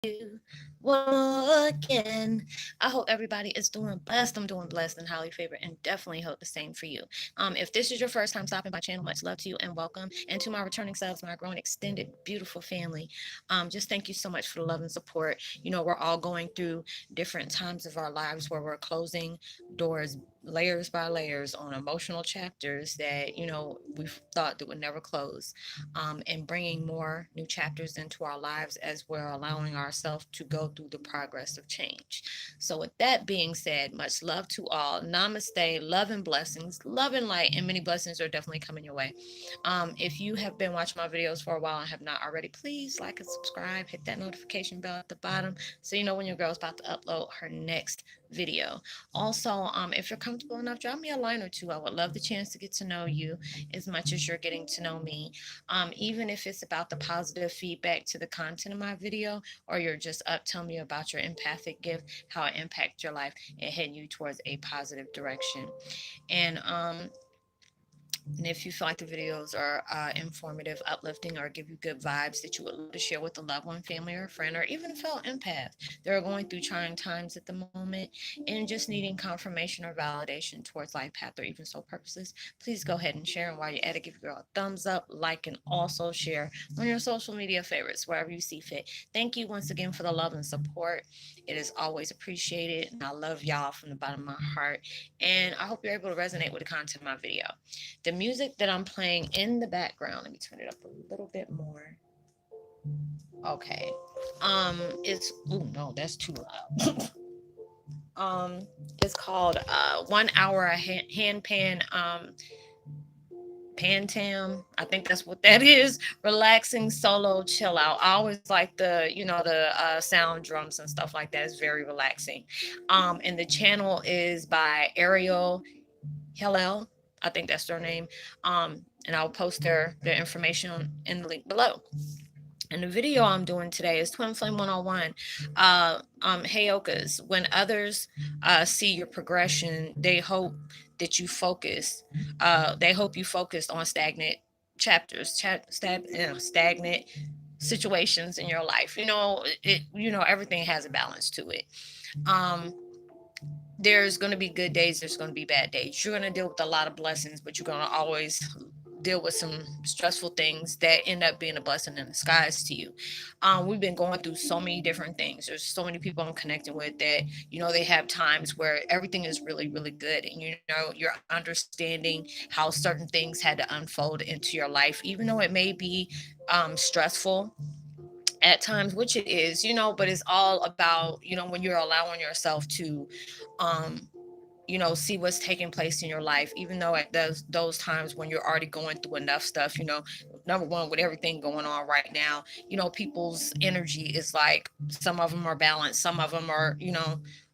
you one more again. I hope everybody is doing blessed. I'm doing blessed and highly favored, and definitely hope the same for you. If this is your first time stopping by channel, much love to you and welcome. And to my returning subs, my growing extended beautiful family, just thank you so much for the love and support. We're all going through different times of our lives where we're closing doors layers by layers on emotional chapters that we thought that would never close, and bringing more new chapters into our lives as we're allowing ourselves to go through the progress of change. So, with that being said, much love to all. Namaste, love and blessings, love and light, and many blessings are definitely coming your way. If you have been watching my videos for a while and have not already, please like and subscribe, hit that notification bell at the bottom so you know when your girl's about to upload her next video. Also, if you're comfortable enough, drop me a line or two. I would love the chance to get to know you as much as you're getting to know me. Even if it's about the positive feedback to the content of my video, or you're just up telling me about your empathic gift, how it impacts your life and heading you towards a positive direction. And if you feel like the videos are informative, uplifting, or give you good vibes that you would love to share with a loved one, family, or friend, or even a fellow empath that are going through trying times at the moment and just needing confirmation or validation towards life path or even soul purposes, please go ahead and share. And while you're at it, give your girl a thumbs up, like, and also share on your social media favorites, wherever you see fit. Thank you once again for the love and support. It is always appreciated, and I love y'all from the bottom of my heart. And I hope you're able to resonate with the content of my video. The music that I'm playing in the background, let me turn it up a little bit more. Okay. It's, oh no, that's too loud. It's called 1 hour hand pan Pantam. I think that's what that is. Relaxing solo chill out. I always like the sound drums and stuff like that. It's very relaxing. And the channel is by Ariel Hillel. I think that's their name. And I'll post their information in the link below. And the video I'm doing today is Twin Flame 101. Heyokas. When others see your progression, they hope that you focus. They hope you focus on stagnant chapters, stagnant situations in your life. Everything has a balance to it. Um, there's going to be good days, there's going to be bad days. You're going to deal with a lot of blessings, but you're going to always deal with some stressful things that end up being a blessing in disguise to you. We've been going through so many different things. There's so many people I'm connecting with that they have times where everything is really really good, and you're understanding how certain things had to unfold into your life, even though it may be stressful at times, which it is, but it's all about, when you're allowing yourself to, um, see what's taking place in your life, even though at those times when you're already going through enough stuff, number one, with everything going on right now, people's energy is like, some of them are balanced, some of them are,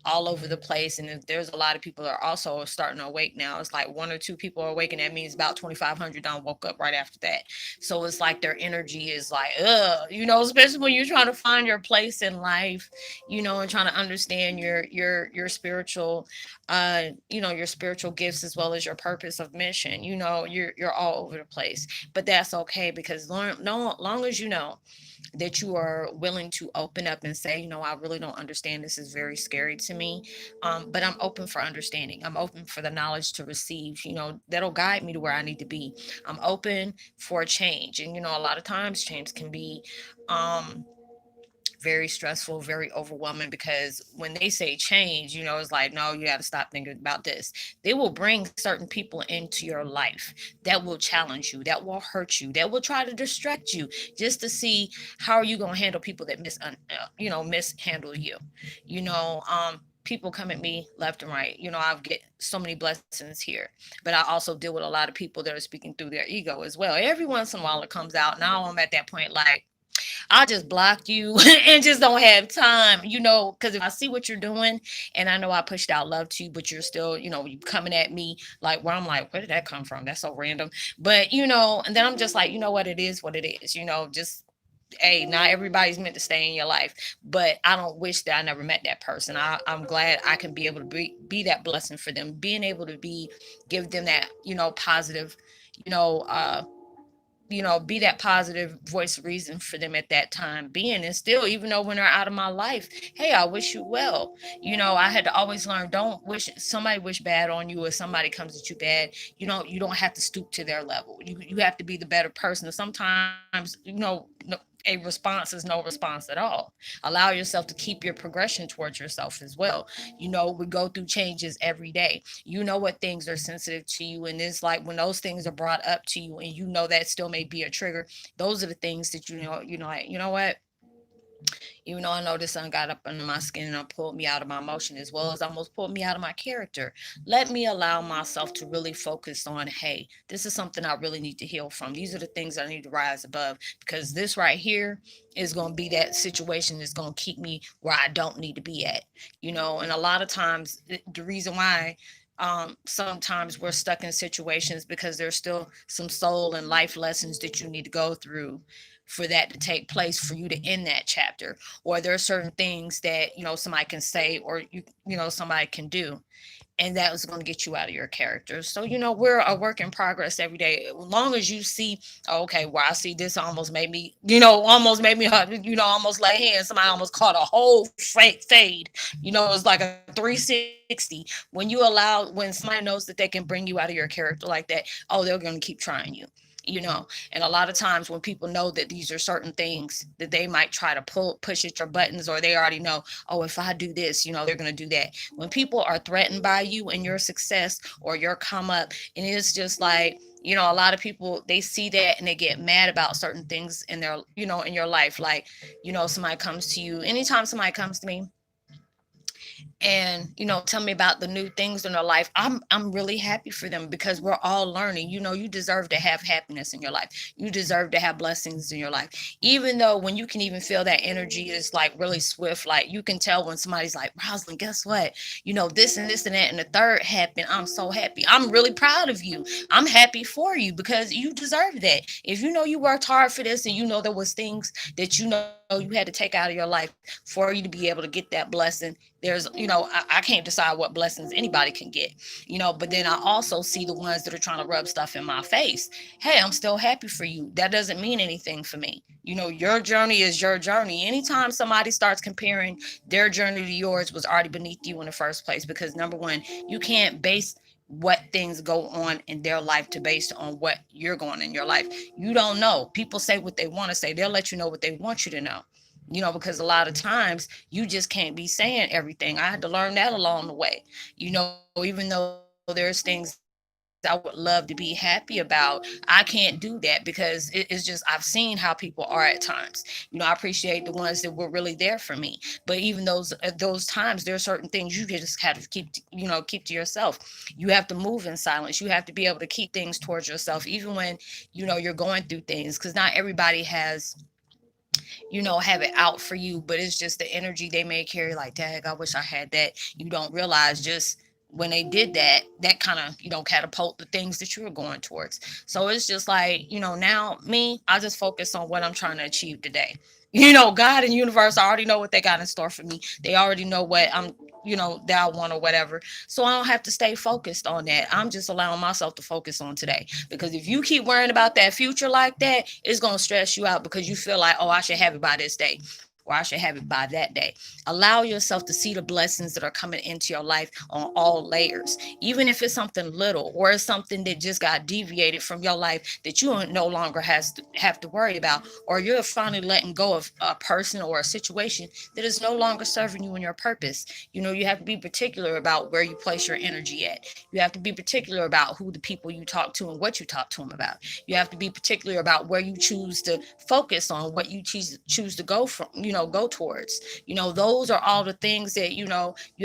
all over the place. And if there's a lot of people that are also starting to awake now, it's like one or two people are awakening. That means about 2,500 done woke up right after that. So it's like their energy is like, especially when you're trying to find your place in life, and trying to understand your spiritual, your spiritual gifts as well as your purpose of mission. You're all over the place, but that's okay, because long as that you are willing to open up and say, I really don't understand. This is very scary to me. But I'm open for understanding. I'm open for the knowledge to receive, that'll guide me to where I need to be. I'm open for change. And, a lot of times change can be, very stressful, very overwhelming, because when they say change, it's like, no, you got to stop thinking about this. They will bring certain people into your life that will challenge you, that will hurt you, that will try to distract you, just to see how are you going to handle people that mishandle you. People come at me left and right. I've get so many blessings here, but I also deal with a lot of people that are speaking through their ego as well. Every once in a while it comes out. Now I'm at that point, like, I just block you and just don't have time, because if I see what you're doing and I know I pushed out love to you, but you're still, you coming at me like, where I'm like, where did that come from? That's so random. But, and then I'm just like, what, it is what it is, just, hey, not everybody's meant to stay in your life, but I don't wish that I never met that person. I'm glad I can be able to be that blessing for them, being able to give them that, positive, you know, uh, be that positive voice of reason for them at that time being. And still, even though when they're out of my life, hey, I wish you well. I had to always learn, don't wish somebody wish bad on you, or somebody comes at you bad. You don't have to stoop to their level. You have to be the better person. Sometimes, a response is no response at all. Allow yourself to keep your progression towards yourself as well. We go through changes every day. What things are sensitive to you, and it's like when those things are brought up to you and that still may be a trigger. Those are the things that like, what, even though I know this sun got up under my skin and pulled me out of my emotion, as well as almost pulled me out of my character. Let me allow myself to really focus on, hey, this is something I really need to heal from. These are the things I need to rise above, because this right here is going to be that situation that's going to keep me where I don't need to be at. And a lot of times, the reason why sometimes we're stuck in situations, because there's still some soul and life lessons that you need to go through for that to take place, for you to end that chapter. Or there are certain things that somebody can say, or somebody can do, and that was going to get you out of your character. So we're a work in progress every day. As long as you see, oh, okay, well, I see this almost made me, almost lay hands. Somebody almost caught a whole fade. It was like a 360. When you allow, when somebody knows that they can bring you out of your character like that, oh, they're going to keep trying you. And a lot of times when people know that these are certain things that they might try to push at your buttons, or they already know, oh, if I do this, they're going to do that. When people are threatened by you and your success or your come up, and it's just like, a lot of people, they see that and they get mad about certain things in their, in your life. Like, somebody comes to you, anytime somebody comes to me and tell me about the new things in their life, I'm really happy for them, because we're all learning. You deserve to have happiness in your life. You deserve to have blessings in your life. Even though, when you can even feel that energy is like really swift, like you can tell when somebody's like, Roslynn, guess what, this and this and that and the third happened, I'm so happy, I'm really proud of you, I'm happy for you, because you deserve that. If you worked hard for this, and there was things that you had to take out of your life for you to be able to get that blessing. There's, I can't decide what blessings anybody can get, but then I also see the ones that are trying to rub stuff in my face. Hey, I'm still happy for you. That doesn't mean anything for me. Your journey is your journey. Anytime somebody starts comparing, their journey to yours was already beneath you in the first place, because number one, you can't base what things go on in their life to based on what you're going in your life. You don't know. People say what they want to say. They'll let you know what they want you to know. Because a lot of times you just can't be saying everything. I had to learn that along the way. Even though there's things I would love to be happy about, I can't do that, because it's just, I've seen how people are at times. I appreciate the ones that were really there for me, but even those times, there are certain things you just have to keep to yourself. You have to move in silence. You have to be able to keep things towards yourself, even when you're going through things, because not everybody has have it out for you, but it's just the energy they may carry, like, dang, I wish I had that. You don't realize, just when they did that, that kind of catapult the things that you were going towards. So it's just like, now me, I just focus on what I'm trying to achieve today. God and universe already know what they got in store for me. They already know what I'm, that I want or whatever. So I don't have to stay focused on that. I'm just allowing myself to focus on today. Because if you keep worrying about that future like that, it's going to stress you out, because you feel like, oh, I should have it by this day, or I should have it by that day. Allow yourself to see the blessings that are coming into your life on all layers. Even if it's something little, or it's something that just got deviated from your life that you no longer have to worry about, or you're finally letting go of a person or a situation that is no longer serving you in your purpose. You have to be particular about where you place your energy at. You have to be particular about who the people you talk to and what you talk to them about. You have to be particular about where you choose to focus on, what you choose to go from, go towards. Those are all the things that you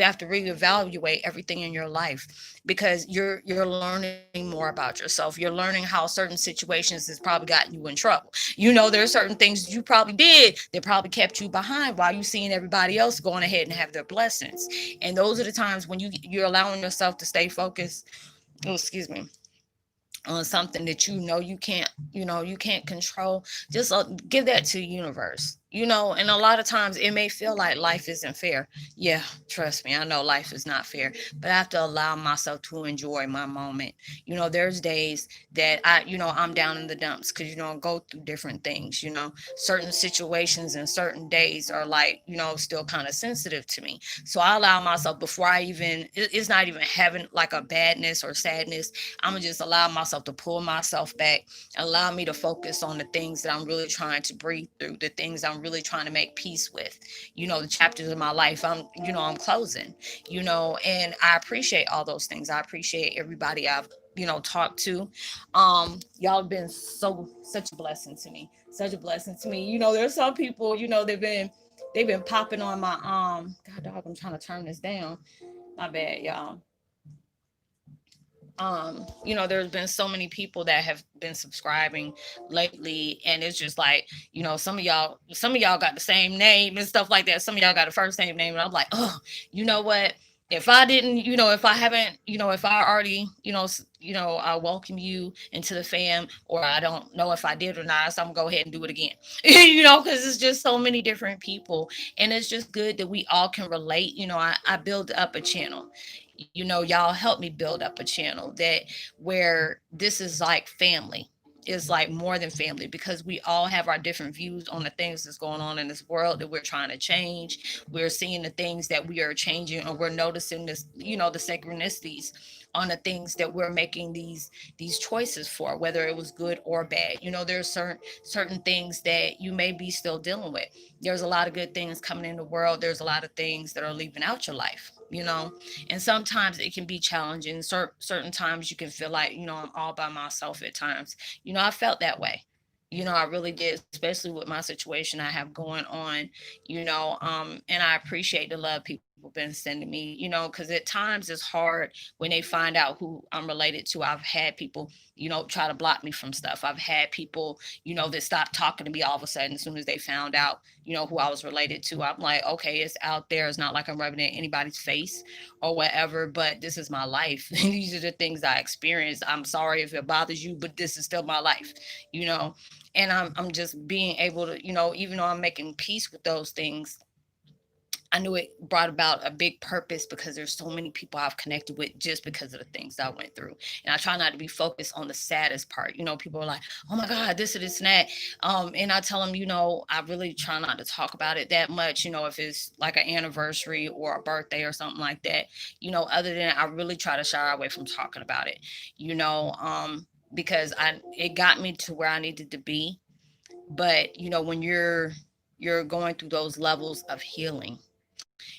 have to reevaluate everything in your life, because you're learning more about yourself. You're learning how certain situations has probably gotten you in trouble. There are certain things you probably did that probably kept you behind, while you seeing everybody else going ahead and have their blessings. And those are the times when you're allowing yourself to stay focused, oh, excuse me, on something that you can't control. Just give that to the universe. And a lot of times it may feel like life isn't fair. Yeah, trust me, I know life is not fair, but I have to allow myself to enjoy my moment. There's days that I'm down in the dumps because, I go through different things. Certain situations and certain days are like, still kind of sensitive to me. So I allow myself before it's not even having like a badness or sadness. I'm gonna just allow myself to pull myself back, allow me to focus on the things that I'm really trying to breathe through, the things I'm really trying to make peace with, the chapters of my life I'm closing, and I appreciate all those things. I appreciate everybody I've talked to. Y'all have been such a blessing to me. Such a blessing to me. There's some people, they've been popping on my God dog, I'm trying to turn this down. My bad, y'all. There's been so many people that have been subscribing lately, and it's just like, some of y'all got the same name and stuff like that. Some of y'all got the first same name, and I'm like, oh, you know what? If I didn't, if I haven't, if I already, I welcome you into the fam, or I don't know if I did or not, so I'm gonna go ahead and do it again. Because it's just so many different people, and it's just good that we all can relate. I build up a channel. Y'all help me build up a channel that where this is like family, is like more than family, because we all have our different views on the things that's going on in this world that we're trying to change. We're seeing the things that we are changing, or we're noticing this, the synchronicities on the things that we're making these choices for, whether it was good or bad. There's certain things that you may be still dealing with. There's a lot of good things coming in the world. There's a lot of things that are leaving out your life, and sometimes it can be challenging. Certain times you can feel like, I'm all by myself at times. I felt that way. I really did, especially with my situation I have going on, and I appreciate the love people been sending me, because at times it's hard when they find out who I'm related to. I've had people, try to block me from stuff. I've had people, that stopped talking to me all of a sudden as soon as they found out, who I was related to. I'm like, okay, it's out there. It's not like I'm rubbing it in anybody's face or whatever, but this is my life. These are the things I experienced. I'm sorry if it bothers you, but this is still my life, you know? And I'm just being able to, even though I'm making peace with those things, I knew it brought about a big purpose because there's so many people I've connected with just because of the things I went through. And I try not to be focused on the saddest part. People are like, oh my God, this or this and that. And I tell them, I really try not to talk about it that much, if it's like an anniversary or a birthday or something like that, other than I really try to shy away from talking about it, because it got me to where I needed to be. But, when you're going through those levels of healing,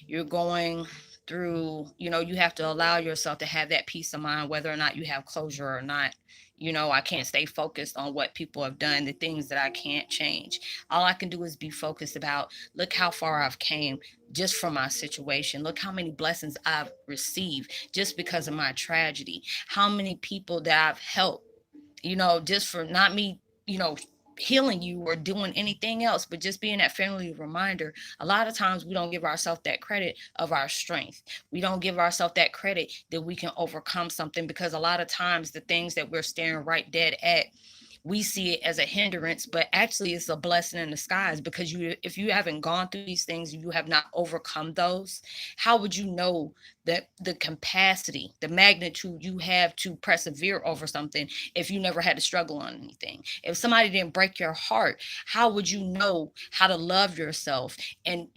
you're going through, you have to allow yourself to have that peace of mind, whether or not you have closure or not. I can't stay focused on what people have done, the things that I can't change. All I can do is be focused about, look how far I've came just from my situation. Look how many blessings I've received just because of my tragedy. How many people that I've helped, just for not me, healing you or doing anything else, but just being that family reminder. A lot of times we don't give ourselves that credit of our strength. We don't give ourselves that credit that we can overcome something, because a lot of times the things that we're staring right dead at, we see it as a hindrance, but actually it's a blessing in disguise, because if you haven't gone through these things, you have not overcome those, how would you know that the capacity, the magnitude you have to persevere over something if you never had to struggle on anything? If somebody didn't break your heart, how would you know how to love yourself and,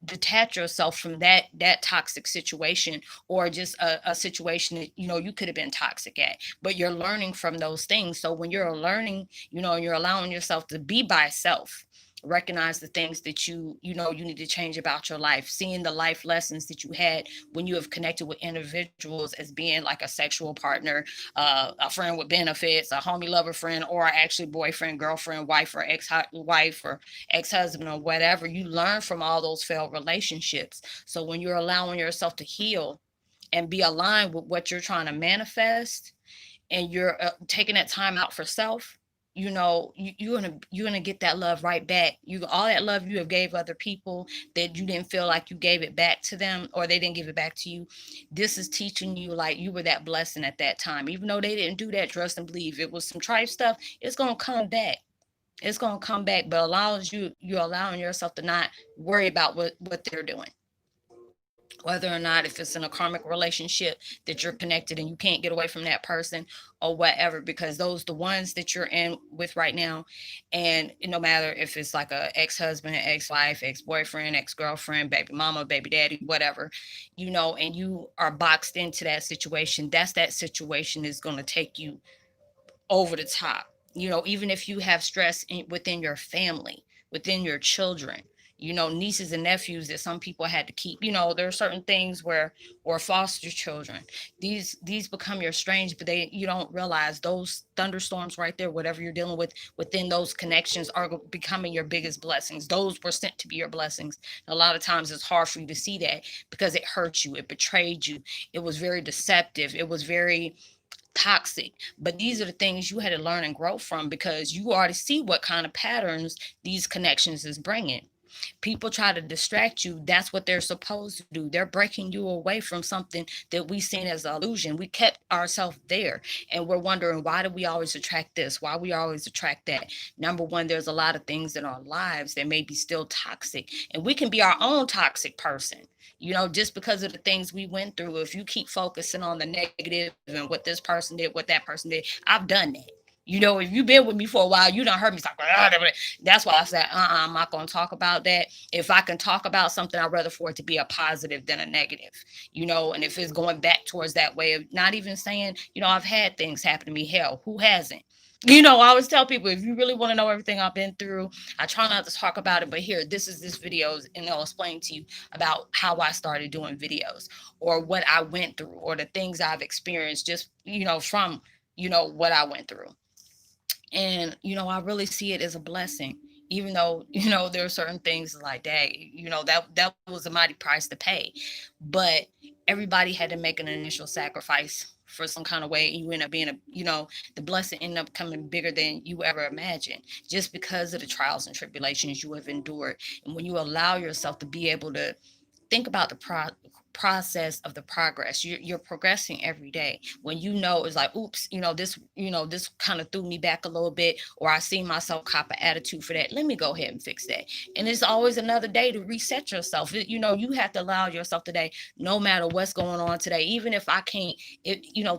detach yourself from that toxic situation, or just a situation that, you could have been toxic at, but you're learning from those things. So when you're learning, you're allowing yourself to be by self, recognize the things that you need to change about your life, seeing the life lessons that you had when you have connected with individuals as being like a sexual partner, a friend with benefits, a homie lover friend, or actually boyfriend, girlfriend, wife, or ex-wife, or ex-husband, or whatever. You learn from all those failed relationships. So when you're allowing yourself to heal and be aligned with what you're trying to manifest, and you're taking that time out for self, you're gonna get that love right back. You All that love you have gave other people that you didn't feel like you gave it back to them, or they didn't give it back to you. This is teaching you like you were that blessing at that time, even though they didn't do that. Trust and believe, it was some tripe stuff, it's gonna come back. It's gonna come back, but allows you allowing yourself to not worry about what they're doing, whether or not if it's in a karmic relationship that you're connected and you can't get away from that person or whatever, because those the ones that you're in with right now. And no matter if it's like a ex-husband, ex-wife, ex-boyfriend, ex-girlfriend, baby mama, baby daddy, whatever, and you are boxed into that situation, that situation is going to take you over the top. Even if you have stress within your family, within your children, nieces and nephews that some people had to keep. There are certain things where, or foster children, these become your strange, but you don't realize those thunderstorms right there, whatever you're dealing with within those connections, are becoming your biggest blessings. Those were sent to be your blessings. A lot of times it's hard for you to see that because it hurt you, it betrayed you, it was very deceptive, it was very toxic. But these are the things you had to learn and grow from, because you already see what kind of patterns these connections is bringing. People try to distract you. That's what they're supposed to do. They're breaking you away from something that we seen as an illusion. We kept ourselves there, and we're wondering, why do we always attract this? Why we always attract that? Number one, there's a lot of things in our lives that may be still toxic, and we can be our own toxic person. Just because of the things we went through. If you keep focusing on the negative and what this person did, what that person did, I've done that. If you've been with me for a while, you done heard me talk. That's why I said, I'm not going to talk about that. If I can talk about something, I'd rather for it to be a positive than a negative. And if it's going back towards that way of not even saying, I've had things happen to me. Hell, who hasn't? I always tell people, if you really want to know everything I've been through, I try not to talk about it, but here, this video, and they'll explain to you about how I started doing videos, or what I went through, or the things I've experienced, just, from, what I went through. And I really see it as a blessing, even though there are certain things like that, that was a mighty price to pay. But everybody had to make an initial sacrifice for some kind of way, and you end up being the blessing ended up coming bigger than you ever imagined, just because of the trials and tribulations you have endured. And when you allow yourself to be able to think about the process of the progress, you're progressing every day. When it's like, oops, this kind of threw me back a little bit, or I see myself cop an attitude for that, let me go ahead and fix that. And it's always another day to reset yourself. You have to allow yourself today, no matter what's going on today, even if I can't,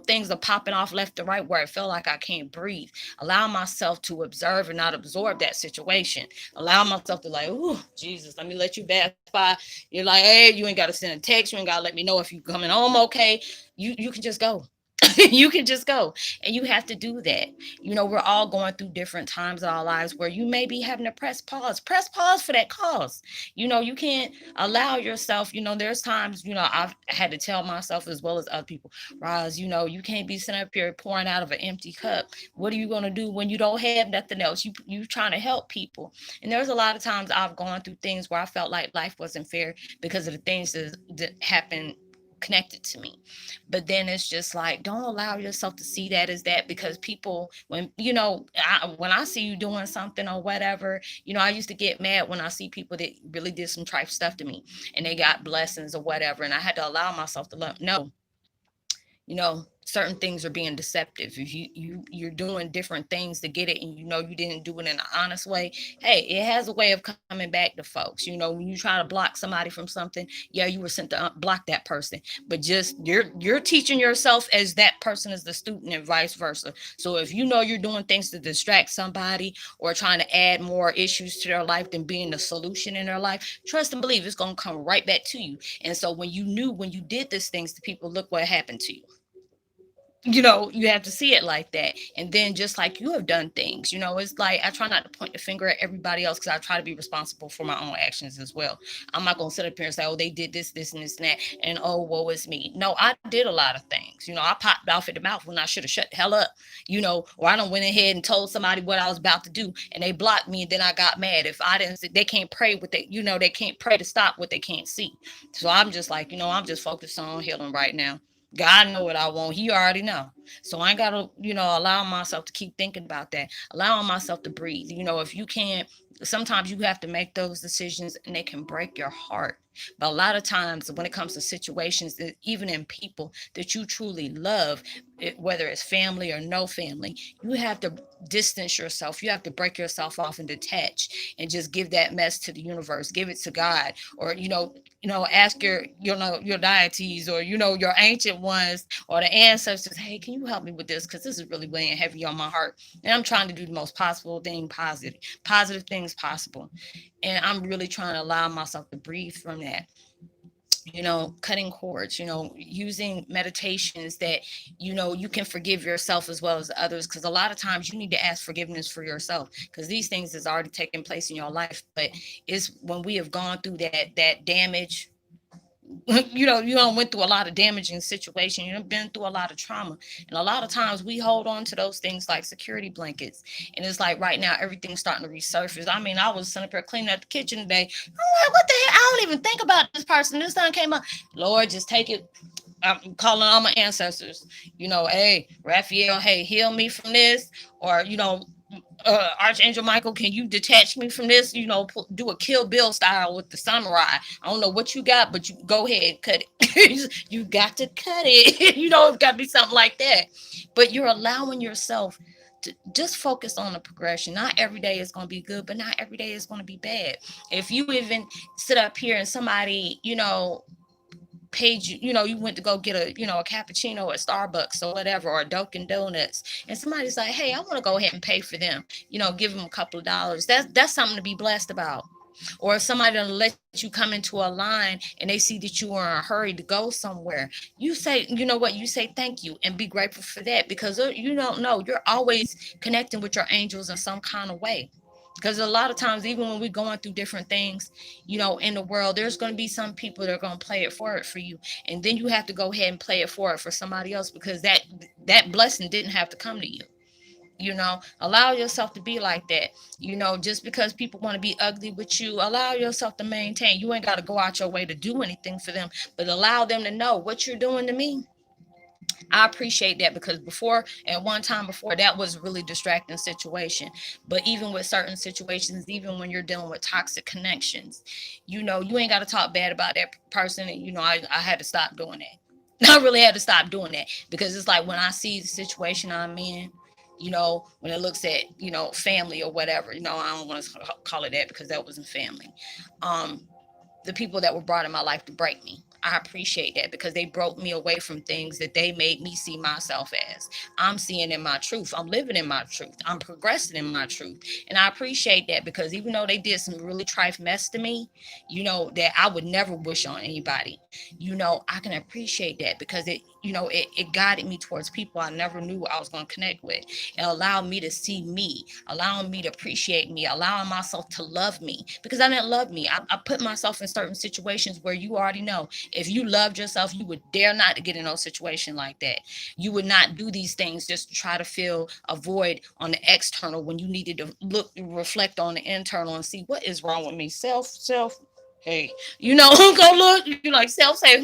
things are popping off left to right where I feel like I can't breathe, allow myself to observe and not absorb that situation. Allow myself to, like, ooh, Jesus, let me let you pass by. You're like, hey, you ain't got to send a text, you ain't got to let me know if you coming home okay. You can just go. You can just go. And you have to do that. We're all going through different times in our lives where you may be having to press pause for that cause. You can't allow yourself, there's times, I've had to tell myself as well as other people, Roz, you can't be sitting up here pouring out of an empty cup. What are you going to do when you don't have nothing else? You trying to help people. And there's a lot of times I've gone through things where I felt like life wasn't fair because of the things that happened connected to me. But then it's just like, don't allow yourself to see that as that, because people, when I see you doing something or whatever, I used to get mad when I see people that really did some tripe stuff to me and they got blessings or whatever, and I had to allow myself to let no, certain things are being deceptive. If you're doing different things to get it, and you didn't do it in an honest way, hey, it has a way of coming back to folks. When you try to block somebody from something, yeah, you were sent to block that person, but just you're teaching yourself as that person is the student, and vice versa. So if you're doing things to distract somebody or trying to add more issues to their life than being the solution in their life, trust and believe it's going to come right back to you. And so when you did these things to people, look what happened to you. You have to see it like that. And then just like you have done things, it's like, I try not to point the finger at everybody else, because I try to be responsible for my own actions as well. I'm not going to sit up here and say, oh, they did this and this and that, and oh, woe is me. No, I did a lot of things. I popped off at the mouth when I should have shut the hell up, or I done went ahead and told somebody what I was about to do, and they blocked me, and then I got mad. If I didn't, they can't pray with they, they can't pray to stop what they can't see. So I'm just like, I'm just focused on healing right now. God know what I want. He already know. So I ain't gotta, allow myself to keep thinking about that. Allowing myself to breathe. If you can't Sometimes you have to make those decisions and they can break your heart. But a lot of times when it comes to situations that even in people that you truly love, whether it's family or no family, you have to distance yourself. You have to break yourself off and detach and just give that mess to the universe, give it to God, or ask your deities, or your ancient ones or the ancestors, hey, can you help me with this, because this is really weighing heavy on my heart, and I'm trying to do the most possible thing, positive things possible. And I'm really trying to allow myself to breathe from that. Cutting cords, using meditations that, you can forgive yourself as well as others. Because a lot of times you need to ask forgiveness for yourself, because these things is already taking place in your life. But it's when we have gone through that damage, you went through a lot of damaging situation, you've been through a lot of trauma, and a lot of times we hold on to those things like security blankets. And it's like right now everything's starting to resurface. I mean, I was sitting up here cleaning up the kitchen today. I'm like, what the heck, I don't even think about this person, this thing came up. Lord, just take it. I'm calling all my ancestors, hey, Raphael, hey, heal me from this. Or Archangel Michael, can you detach me from this? Do a Kill Bill style with the samurai. I don't know what you got, but you go ahead and cut it. You got to cut it. It's got to be something like that. But you're allowing yourself to just focus on the progression. Not every day is going to be good, but not every day is going to be bad. If you even sit up here and somebody, paid you, you went to go get a cappuccino at Starbucks or whatever, or a Dunkin' Donuts, and somebody's like, hey, I want to go ahead and pay for them, give them a couple of dollars. That's something to be blessed about. Or if somebody doesn't let you come into a line and they see that you are in a hurry to go somewhere, you say, you say thank you and be grateful for that, because you don't know, you're always connecting with your angels in some kind of way. Because a lot of times, even when we're going through different things, in the world, there's going to be some people that are going to play it forward for you. And then you have to go ahead and play it forward for somebody else, because that blessing didn't have to come to you. Allow yourself to be like that. Just because people want to be ugly with you, allow yourself to maintain. You ain't got to go out your way to do anything for them, but allow them to know what you're doing to me. I appreciate that, because before, at one time before, that was a really distracting situation. But even with certain situations, even when you're dealing with toxic connections, you ain't got to talk bad about that person. And, I had to stop doing that. I really had to stop doing that, because it's like when I see the situation I'm in, when it looks at, family or whatever, I don't want to call it that, because that wasn't family. Um, the people that were brought in my life to break me. I appreciate that, because they broke me away from things that they made me see myself as. I'm seeing in my truth. I'm living in my truth. I'm progressing in my truth. And I appreciate that, because even though they did some really trifle mess to me, that I would never wish on anybody, I can appreciate that, because it guided me towards people I never knew I was going to connect with. It allowed me to see me, allowing me to appreciate me, allowing myself to love me, because I didn't love me. I put myself in certain situations where you already know, if you loved yourself, you would dare not to get in no situation like that. You would not do these things just to try to fill a void on the external, when you needed to reflect on the internal and see what is wrong with me. Self, hey, go look. You like self say,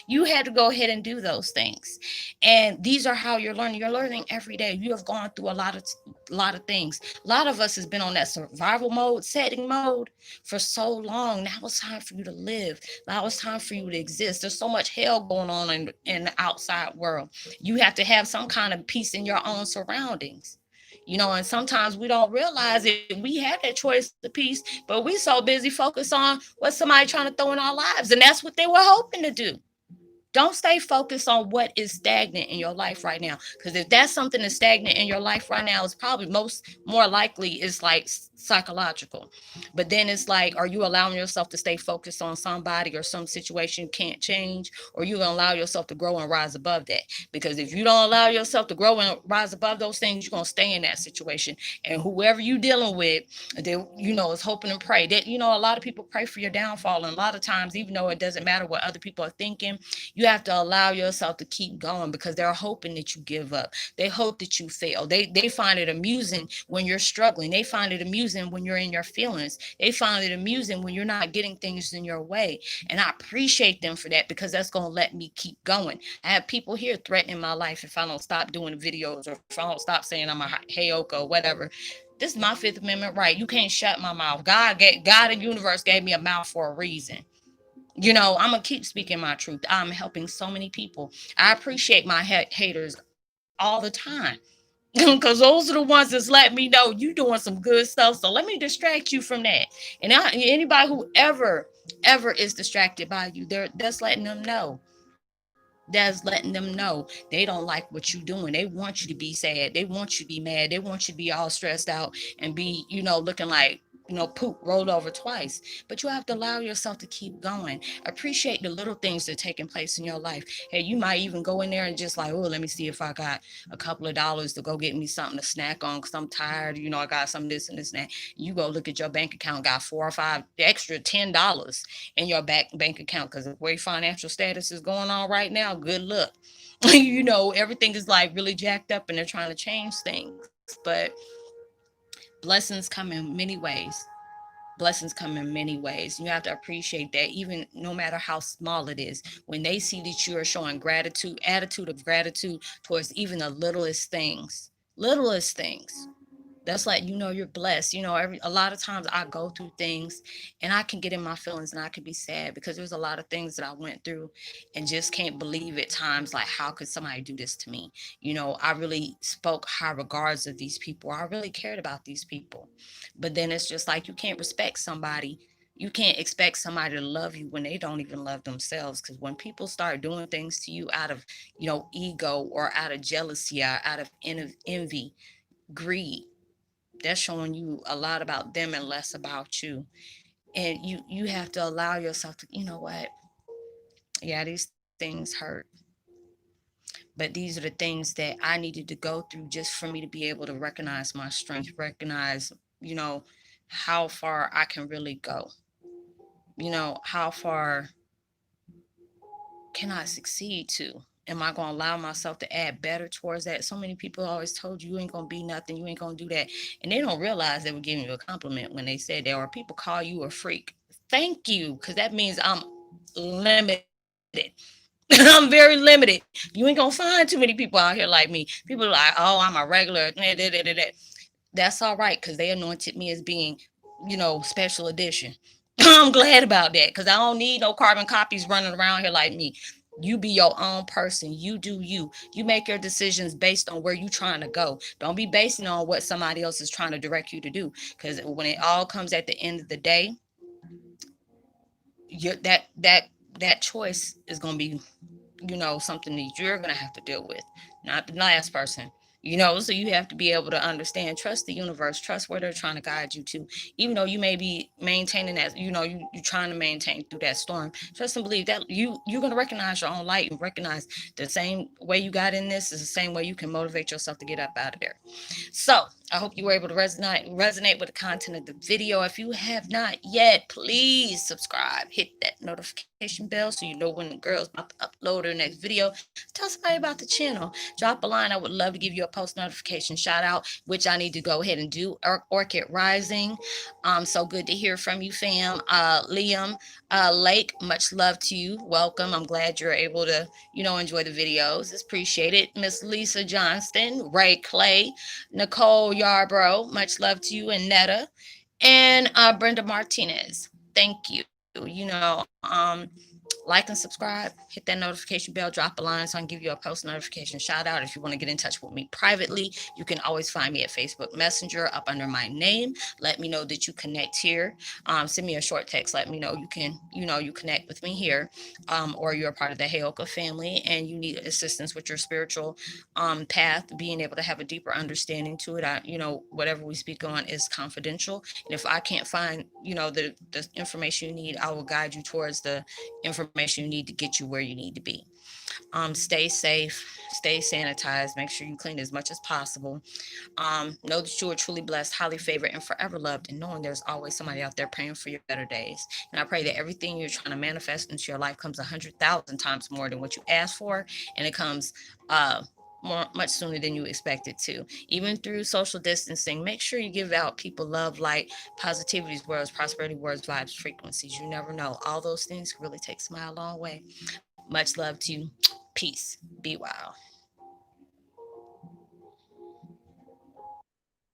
you had to go ahead and do those things. And these are how you're learning. You're learning every day. You have gone through a lot of things. A lot of us has been on that survival mode, setting mode for so long. Now it's time for you to live. Now it's time for you to exist. There's so much hell going on in the outside world. You have to have some kind of peace in your own surroundings. And sometimes we don't realize it. We have that choice of peace, but we so busy focused on what somebody trying to throw in our lives. And that's what they were hoping to do. Don't stay focused on what is stagnant in your life right now. Because if that's something that's stagnant in your life right now, it's probably more likely it's like psychological. But then it's like, are you allowing yourself to stay focused on somebody or some situation you can't change? Or you gonna allow yourself to grow and rise above that? Because if you don't allow yourself to grow and rise above those things, you're gonna stay in that situation. And whoever you dealing with, they is hoping and pray. That a lot of people pray for your downfall. And a lot of times, even though it doesn't matter what other people are thinking, you have to allow yourself to keep going, because they're hoping that you give up. They hope that you fail. They find it amusing when you're struggling. They find it amusing when you're in your feelings. They find it amusing when you're not getting things in your way. And I appreciate them for that, because that's going to let me keep going. I have people here threatening my life if I don't stop doing videos, or if I don't stop saying I'm a Heyoka or whatever. This is my Fifth Amendment right. You can't shut my mouth. God and universe gave me a mouth for a reason. I'm gonna keep speaking my truth. I'm helping so many people. I appreciate my haters all the time. Because those are the ones that's letting me know you doing some good stuff. So let me distract you from that. And anybody who ever is distracted by you, that's letting them know. That's letting them know they don't like what you're doing. They want you to be sad. They want you to be mad. They want you to be all stressed out and be, looking like, poop rolled over twice. But you have to allow yourself to keep going. Appreciate the little things that are taking place in your life. Hey, you might even go in there and just like, oh, let me see if I got a couple of dollars to go get me something to snack on because I'm tired. I got some this and this and that. You go look at your bank account, got 4 or 5 extra $10 in your bank account because the way financial status is going on right now, good luck. Everything is like really jacked up and they're trying to change things. But blessings come in many ways. Blessings come in many ways. You have to appreciate that, even no matter how small it is. When they see that you are showing gratitude, attitude of gratitude towards even the littlest things, that's like you're blessed. A lot of times I go through things and I can get in my feelings and I can be sad because there's a lot of things that I went through and just can't believe at times, like, how could somebody do this to me? I really spoke high regards of these people. I really cared about these people. But then it's just like you can't respect somebody. You can't expect somebody to love you when they don't even love themselves. Because when people start doing things to you out of ego or out of jealousy or out of envy, greed, that's showing you a lot about them and less about you. And you have to allow yourself to, what, yeah, these things hurt, but these are the things that I needed to go through just for me to be able to recognize my strength, recognize, you know how far I can really go, how far can I succeed to? Am I going to allow myself to add better towards that? So many people always told you ain't going to be nothing. You ain't going to do that. And they don't realize they were giving you a compliment when they said that. Or people call you a freak. Thank you. Because that means I'm limited. I'm very limited. You ain't going to find too many people out here like me. People are like, oh, I'm a regular. That's all right. Because they anointed me as being, special edition. I'm glad about that because I don't need no carbon copies running around here like me. You be your own person. You do you. You make your decisions based on where you're trying to go. Don't be basing on what somebody else is trying to direct you to do. Because when it all comes at the end of the day, that choice is gonna be something that you're going to have to deal with, not the last person. So you have to be able to understand, trust the universe, trust where they're trying to guide you to. Even though you may be maintaining that, you're trying to maintain through that storm, trust and believe that you're going to recognize your own light and recognize the same way you got in this is the same way you can motivate yourself to get up out of there. So I hope you were able to resonate with the content of the video. If you have not yet, please subscribe. Hit that notification bell so you know when the girl's about to upload her next video. Tell somebody about the channel. Drop a line. I would love to give you a post notification shout out, which I need to go ahead and do. Orchid Rising. So good to hear from you, fam. Liam Lake, much love to you. Welcome. I'm glad you're able to, enjoy the videos. It's appreciated. Miss Lisa Johnston, Ray Clay, Nicole Yarbrough, much love to you, and Netta, and Brenda Martinez. Thank you. Like and subscribe, hit that notification bell, drop a line so I can give you a post notification shout out. If you want to get in touch with me privately, you can always find me at Facebook Messenger up under my name. Let me know that you connect here. Send me a short text. Let me know you connect with me here, or you're a part of the Heyoka family and you need assistance with your spiritual path, being able to have a deeper understanding to it. Whatever we speak on is confidential. And if I can't find, the information you need, I will guide you towards the information you need to get you where you need to be. Stay safe, stay sanitized, make sure you clean as much as possible. Know that you are truly blessed, highly favored, and forever loved, and knowing there's always somebody out there praying for your better days. And I pray that everything you're trying to manifest into your life comes 100,000 times more than what you asked for, and it comes much sooner than you expected to. Even through social distancing, make sure you give out people love, light, positivities, words, prosperity, words, vibes, frequencies. You never know. All those things can really take somebody a long way. Much love to you. Peace. Be wild.